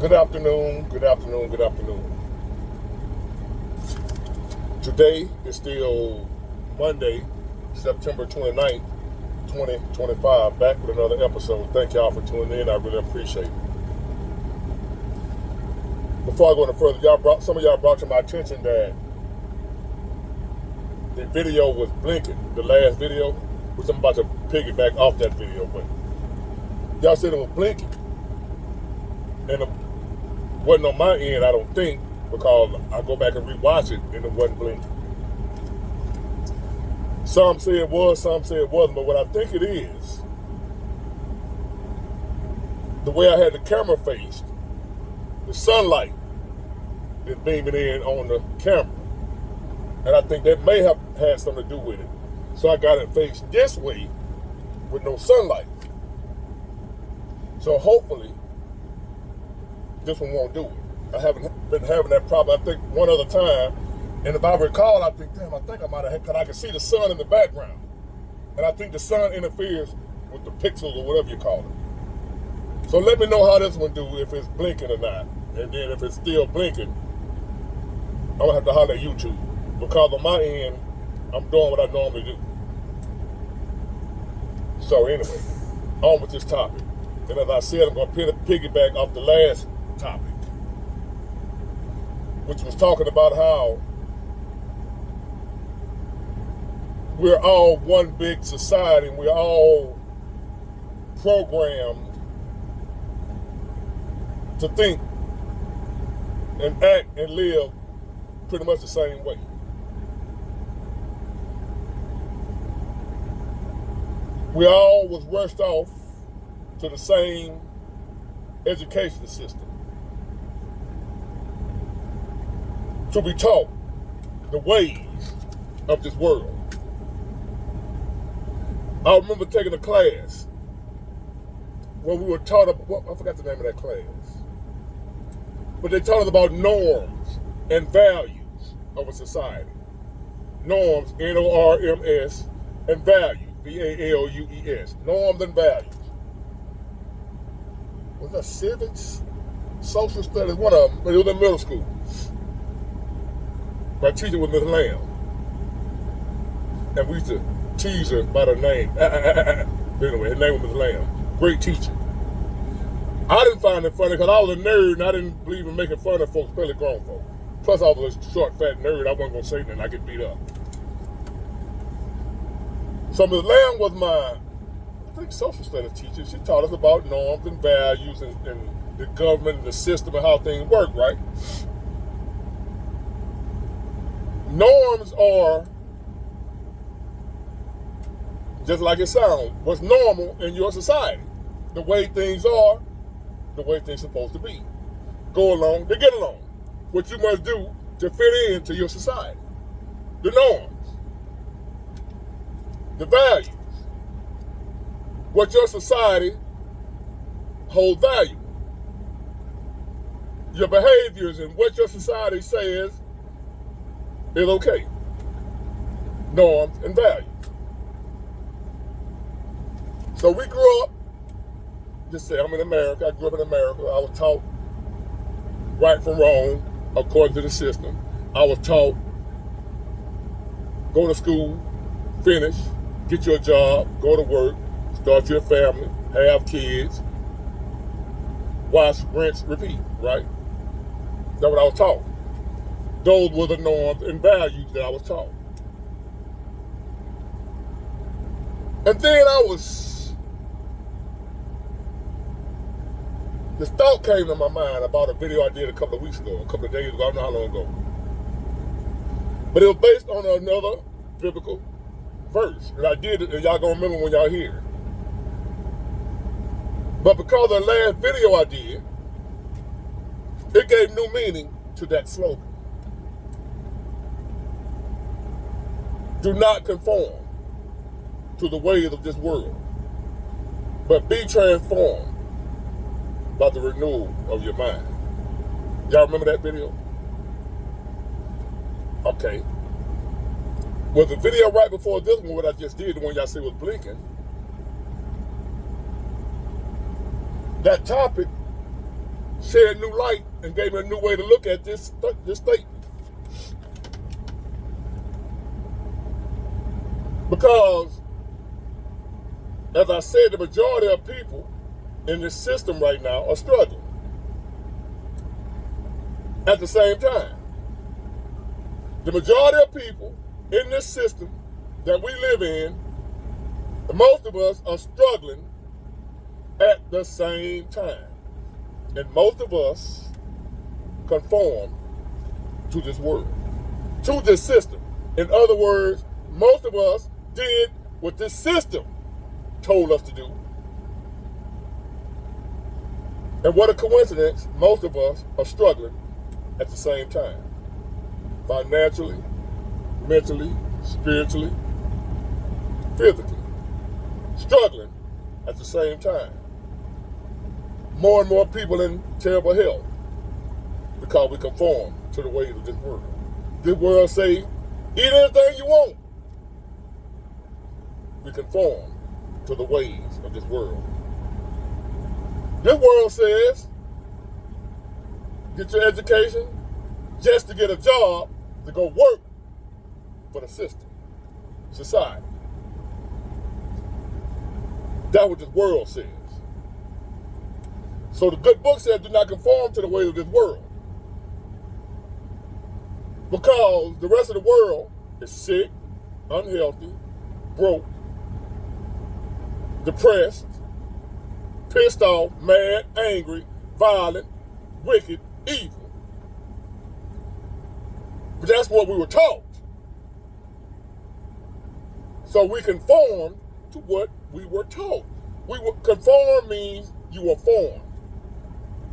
Good afternoon, good afternoon, good afternoon. Today is still Monday, September 29th, 2025. Back with another episode. Thank y'all for tuning in. I really appreciate it. Before I go any further, some of y'all brought to my attention that the video was blinking, the last video, which I'm about to piggyback off that video, but y'all said it was blinking. And it wasn't on my end, I don't think, because I go back and rewatch it and it wasn't blinking. Some say it was, some say it wasn't, but what I think it is, the way I had the camera faced, the sunlight is beaming in on the camera. And I think that may have had something to do with it. So I got it faced this way with no sunlight. So hopefully, this one won't do it. I haven't been having that problem. I think one other time, and if I recall, I think I might have had, because I can see the sun in the background. And I think the sun interferes with the pixels or whatever you call it. So let me know how this one do, if it's blinking or not. And then if it's still blinking, I'm gonna have to holler at YouTube. Because on my end, I'm doing what I normally do. So anyway, on with this topic. And as I said, I'm gonna piggyback off the last topic, which was talking about how we're all one big society and we're all programmed to think and act and live pretty much the same way. We all was rushed off to the same education system to be taught the ways of this world. I remember taking a class where we were taught about, I forgot the name of that class, but they taught us about norms and values of a society. Norms, N-O-R-M-S, and values, V-A-L-U-E-S. Norms and values. Was that civics? Social studies? One of them, but it was in middle school. My teacher was Miss Lamb. And we used to tease her by her name. Anyway, her name was Miss Lamb. Great teacher. I didn't find it funny because I was a nerd and I didn't believe in making fun of folks, especially grown folks. Plus, I was a short, fat nerd. I wasn't going to say nothing. I get beat up. So Ms. Lamb was my, I think, social studies teacher. She taught us about norms and values and the government and the system and how things work, right? Norms are, just like it sounds, what's normal in your society. The way things are, the way things are supposed to be. Go along to get along. What you must do to fit into your society. The norms. The values. What your society holds valuable. Your behaviors and what your society says is okay. Norms and values. So we grew up, just say I'm in America, I grew up in America, I was taught right from wrong according to the system. I was taught go to school, finish, get your job, go to work, start your family, have kids, wash, rinse, repeat, right? That's what I was taught. Those were the norms and values that I was taught. And then this thought came to my mind about a video I did a couple of weeks ago, a couple of days ago, I don't know how long ago. But it was based on another biblical verse. And I did it, and y'all gonna remember when y'all hear it. But because of the last video I did, it gave new meaning to that slogan. Do not conform to the ways of this world, but be transformed by the renewal of your mind. Y'all remember that video? Okay. Well, the video right before this one, what I just did, the one y'all see was blinking, that topic shed new light and gave me a new way to look at this statement. Because, as I said, the majority of people in this system right now are struggling. At the same time, the majority of people in this system that we live in, most of us are struggling at the same time. And most of us conform to this world, to this system. In other words, most of us did what this system told us to do. And what a coincidence, most of us are struggling at the same time. Financially, mentally, spiritually, physically. Struggling at the same time. More and more people in terrible health because we conform to the ways of this world. This world say, eat anything you want. We conform to the ways of this world. This world says, get your education just to get a job to go work for the system, society. That's what this world says. So the good book says, do not conform to the ways of this world. Because the rest of the world is sick, unhealthy, broke, depressed, pissed off, mad, angry, violent, wicked, evil. But that's what we were taught. So we conform to what we were taught. Conform means you were formed.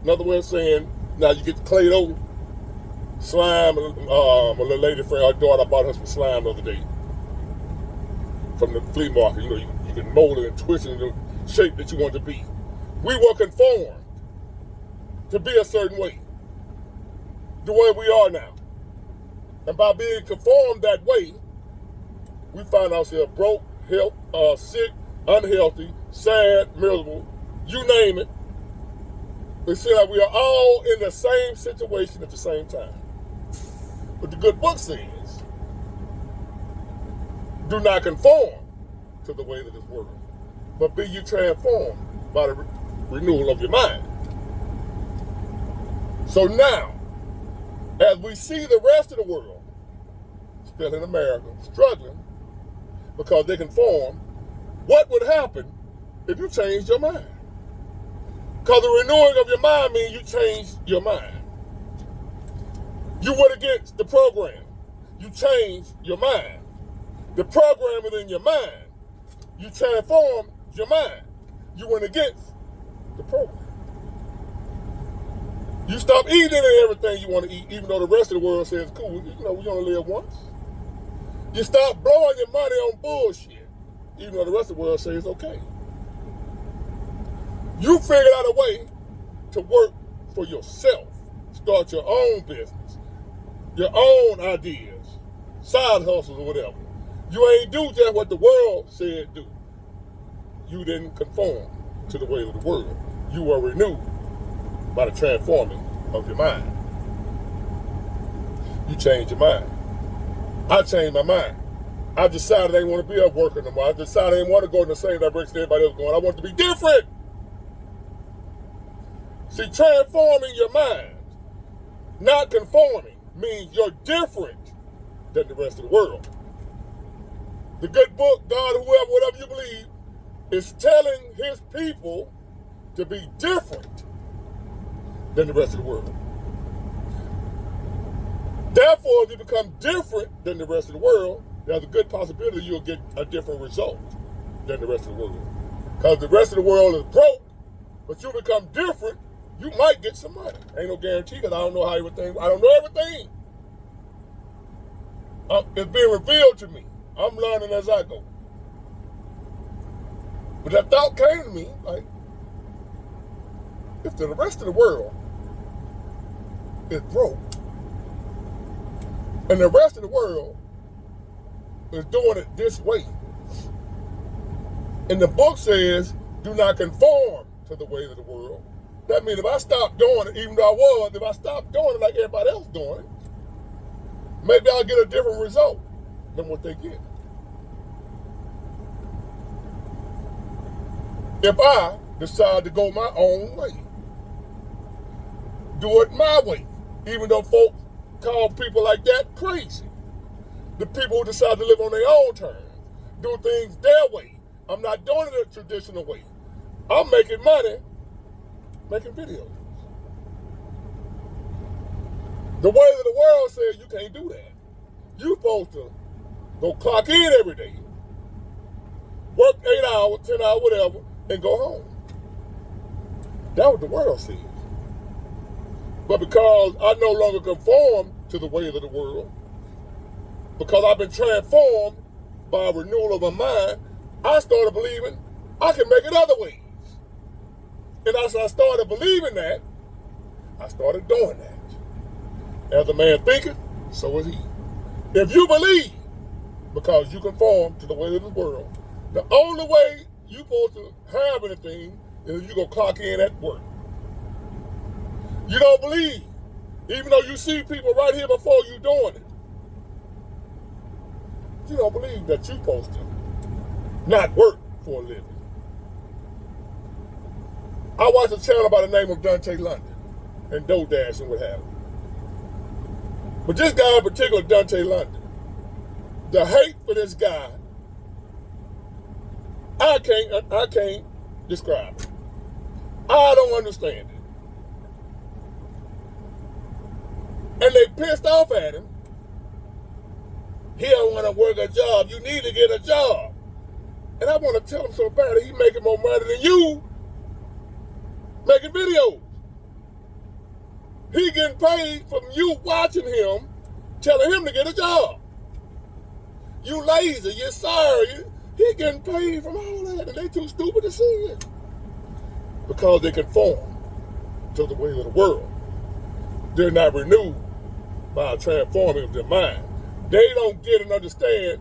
Another way of saying, now you get Play-Doh, slime. A little lady friend, her daughter, bought her some slime the other day from the flea market. You know, you can mold it and twist it in the shape that you want it to be. We were conformed to be a certain way, the way we are now. And by being conformed that way, we find ourselves broke, sick, unhealthy, sad, miserable, you name it. It seems like we are all in the same situation at the same time. But the good book says, do not conform to the ways of this world, but be you transformed by the renewal of your mind. So now, as we see the rest of the world, still in America, struggling because they conform, what would happen if you changed your mind? Because the renewing of your mind means you changed your mind. You went against the program. You changed your mind. The program is in your mind. You transformed your mind. You went against the program. You stop eating everything you want to eat, even though the rest of the world says, cool, you know, we only live once. You stop blowing your money on bullshit, even though the rest of the world says it's okay. You figured out a way to work for yourself. Start your own business, your own ideas, side hustles or whatever. You ain't do just what the world said do. You didn't conform to the ways of the world. You were renewed by the transforming of your mind. You changed your mind. I changed my mind. I decided I didn't want to be a worker no more. I decided I didn't want to go in the same direction everybody else going. I want to be different. See, transforming your mind, not conforming, means you're different than the rest of the world. The good book, God, whoever, whatever you believe, is telling his people to be different than the rest of the world. Therefore, if you become different than the rest of the world, there's a good possibility you'll get a different result than the rest of the world. Because the rest of the world is broke, but you become different, you might get some money. Ain't no guarantee because I don't know how everything, I don't know everything. It's being revealed to me. I'm learning as I go. But that thought came to me, like, if the rest of the world is broke, and the rest of the world is doing it this way, and the book says, do not conform to the ways of the world, That means if I stop doing it, even though I was, if I stop doing it like everybody else doing it, maybe I'll get a different result than what they get. If I decide to go my own way, do it my way, even though folks call people like that crazy. The people who decide to live on their own terms, do things their way. I'm not doing it the traditional way. I'm making money making videos. The way that the world says you can't do that. You're supposed to go clock in every day, work 8 hours, 10 hours, whatever, and go home. That's what the world says. But because I no longer conform to the ways of the world, because I've been transformed by a renewal of my mind, I started believing I can make it other ways. And as I started believing that, I started doing that. As a man thinketh, so is he. If you believe, because you conform to the way of the world, the only way you're supposed to have anything is if you go clock in at work. You don't believe, even though you see people right here before you doing it. You don't believe that you're supposed to not work for a living. I watched a channel by the name of Dante London and DoorDash and what have you. But this guy in particular, Dante London, the hate for this guy, I can't describe it. I don't understand it. And they pissed off at him. He don't want to work a job. You need to get a job. And I want to tell him so bad that he's making more money than you making videos. He getting paid from you watching him, telling him to get a job. You lazy, you're sorry. He getting paid from all that, and they too stupid to see it. Because they conform to the ways of the world. They're not renewed by a transforming of their mind. They don't get and understand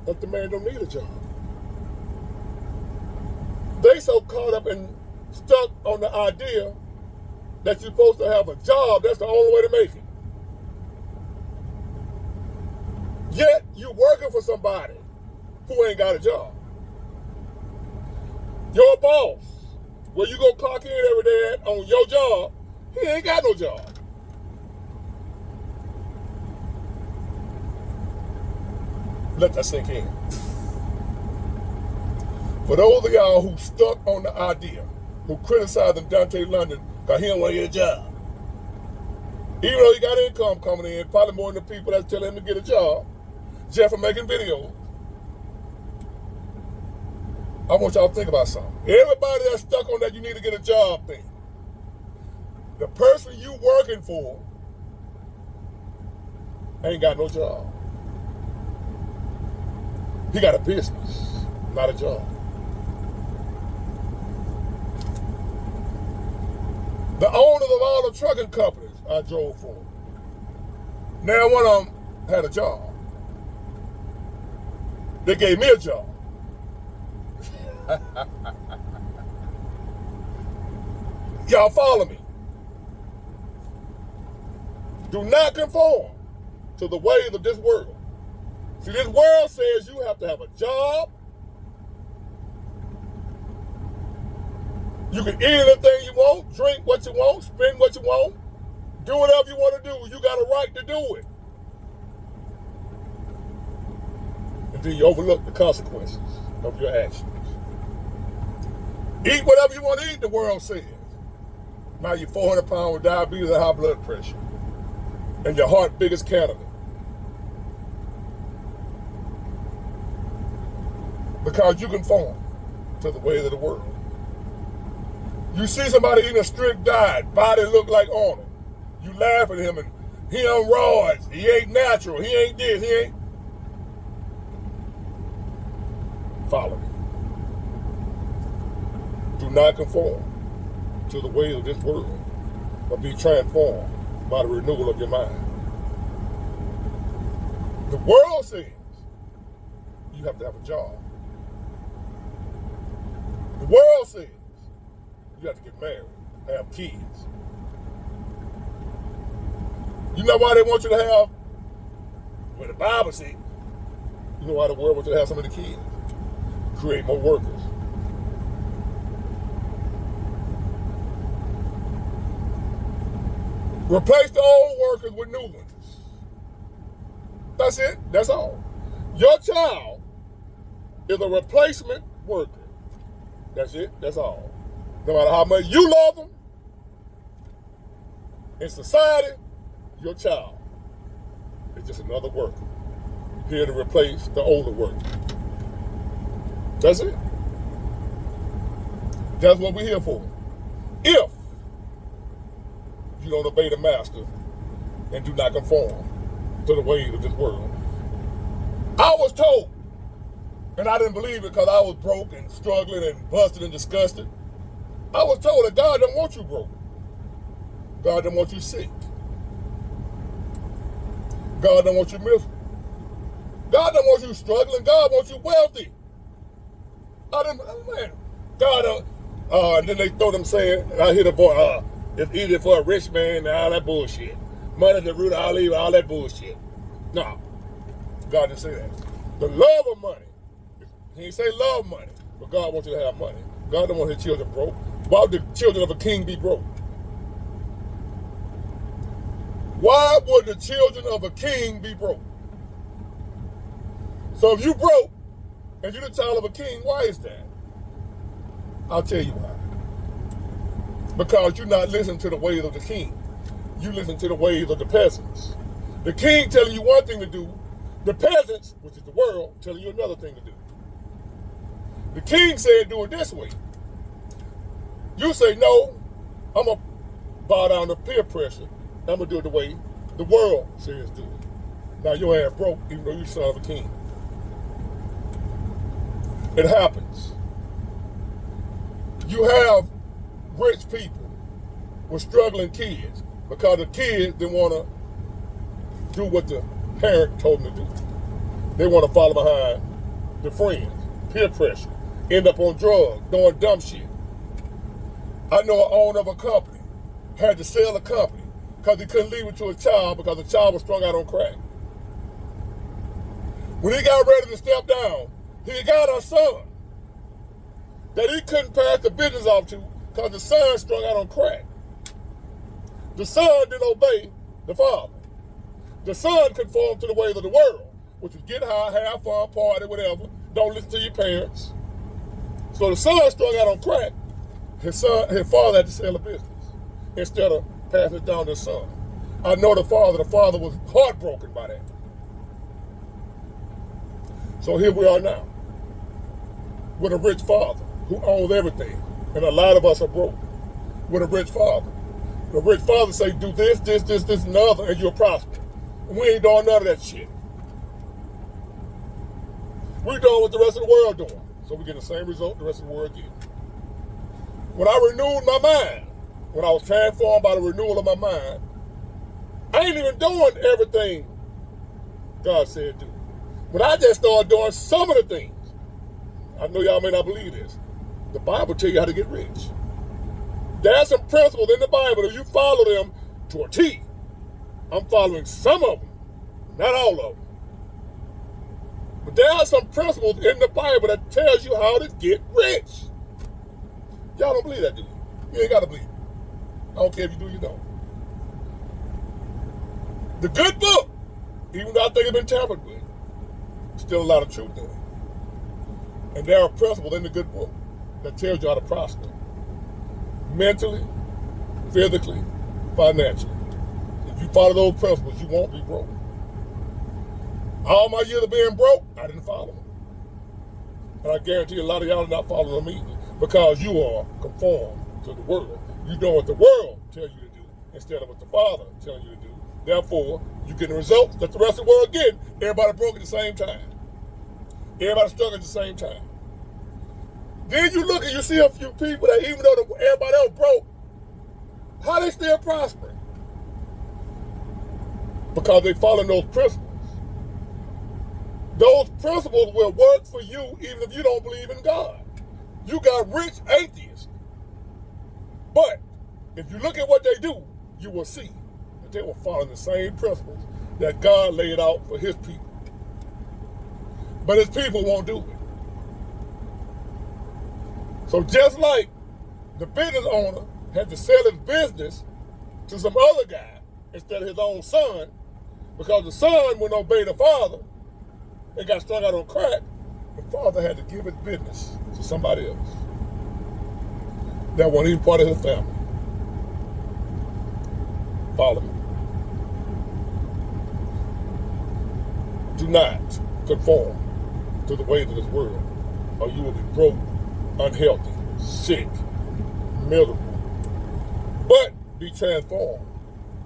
that the man don't need a job. They so caught up and stuck on the idea that you're supposed to have a job. That's the only way to make it. Yet you're working for somebody who ain't got a job. Your boss, where you go clock in every day on your job, he ain't got no job. Let that sink in. For those of y'all who stuck on the idea, who criticizing Dante London because he don't want to get a job, even though he got income coming in, probably more than the people that's telling him to get a job, just for making videos, I want y'all to think about something. Everybody that's stuck on that you need to get a job thing, the person you working for ain't got no job. He got a business, not a job. The owners of all the trucking companies I drove for, now one of them had a job. They gave me a job. Y'all follow me? Do not conform to the ways of this world. See, this world says you have to have a job. You can eat anything you want, drink what you want, spend what you want, do whatever you want to do. You got a right to do it. Until you overlook the consequences of your actions. Eat whatever you want to eat, the world says. Now you're 400 pounds with diabetes and high blood pressure. And your heart big as Canada. Because you conform to the ways of the world. You see somebody eating a strict diet, body look like Arnold. You laugh at him and he on roids, he ain't natural, he ain't this, he ain't. Follow me. Do not conform to the ways of this world, but be transformed by the renewal of your mind. The world says you have to have a job. The world says You have to get married, have kids. You know why they want you to have, well, the Bible says, you know why the world wants you to have so many kids? Create more workers. Replace the old workers with new ones. That's it. That's all. Your child is a replacement worker. That's it. That's all. No matter how much you love them, in society, your child is just another worker here to replace the older worker. That's it. That's what we're here for. If you don't obey the master and do not conform to the ways of this world. I was told, and I didn't believe it because I was broke and struggling and busted and disgusted. I was told that God don't want you broke. God don't want you sick. God don't want you miserable. God don't want you struggling. God wants you wealthy. Man, God, and then they throw them saying, and I hear the voice, it's easy for a rich man and all that bullshit. Money's the root of all evil, all that bullshit. No, God didn't say that. The love of money. He didn't say love money, but God wants you to have money. God don't want his children broke. Why would the children of a king be broke? Why would the children of a king be broke? So if you broke and you're the child of a king, why is that? I'll tell you why. Because you're not listening to the ways of the king. You listen to the ways of the peasants. The king telling you one thing to do, the peasants, which is the world, telling you another thing to do. The king said do it this way. You say, no, I'm going to bow down to peer pressure. I'm going to do it the way the world says do it. Now your ass broke, even though you're the son of a king. It happens. You have rich people with struggling kids because the kids didn't want to do what the parent told them to do. They want to follow behind the friends, peer pressure, end up on drugs, doing dumb shit. I know an owner of a company had to sell a company because he couldn't leave it to a child because the child was strung out on crack. When he got ready to step down, he got a son that he couldn't pass the business off to because the son strung out on crack. The son didn't obey the father. The son conformed to the ways of the world, which is get high, have fun, party, whatever. Don't listen to your parents. So the son strung out on crack. His father had to sell the business instead of passing it down to his son. I know the father was heartbroken by that. So here we are now with a rich father who owns everything. And a lot of us are broke with a rich father. The rich father say, do this, and the other, and you'll prosper. And we ain't doing none of that shit. We're doing what the rest of the world doing. So we get the same result the rest of the world get. When I renewed my mind, when I was transformed by the renewal of my mind, I ain't even doing everything God said do. When I just started doing some of the things, I know y'all may not believe this, the Bible tell you how to get rich. There's some principles in the Bible. If you follow them to a T, I'm following some of them, not all of them. But there are some principles in the Bible that tells you how to get rich. Y'all don't believe that, do you? You ain't got to believe it. I don't care if you do or you don't. The good book, even though I think it's been tampered with, still a lot of truth in it. And there are principles in the good book that tells you how to prosper. Mentally, physically, financially. If you follow those principles, you won't be broke. All my years of being broke, I didn't follow them. And I guarantee a lot of y'all are not following them either because you are conformed to the world. You're doing what the world tells you to do instead of what the Father telling you to do. Therefore, you get the results that the rest of the world get. Everybody broke at the same time. Everybody struggling at the same time. Then you look and you see a few people that even though everybody else broke, how they still prospering? Because they follow those principles. Those principles will work for you even if you don't believe in God. You got rich atheists But if you look at what they do, you will see that they were following the same principles that God laid out for his people. But his people won't do it. So just like the business owner had to sell his business to some other guy instead of his own son, because the son wouldn't obey the father and got strung out on crack, the father had to give his business to somebody else that wasn't even part of his family. Follow me. Do not conform to the ways of this world, or you will be broke, unhealthy, sick, miserable. But be transformed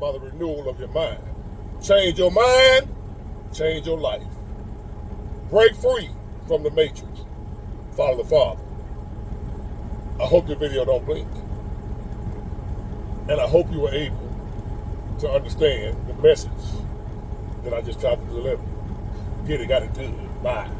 by the renewal of your mind. Change your mind, change your life. Break free from the matrix. Follow the Father. I hope your video don't blink. And I hope you were able to understand the message that I just tried to deliver. Get it, got it good. Bye.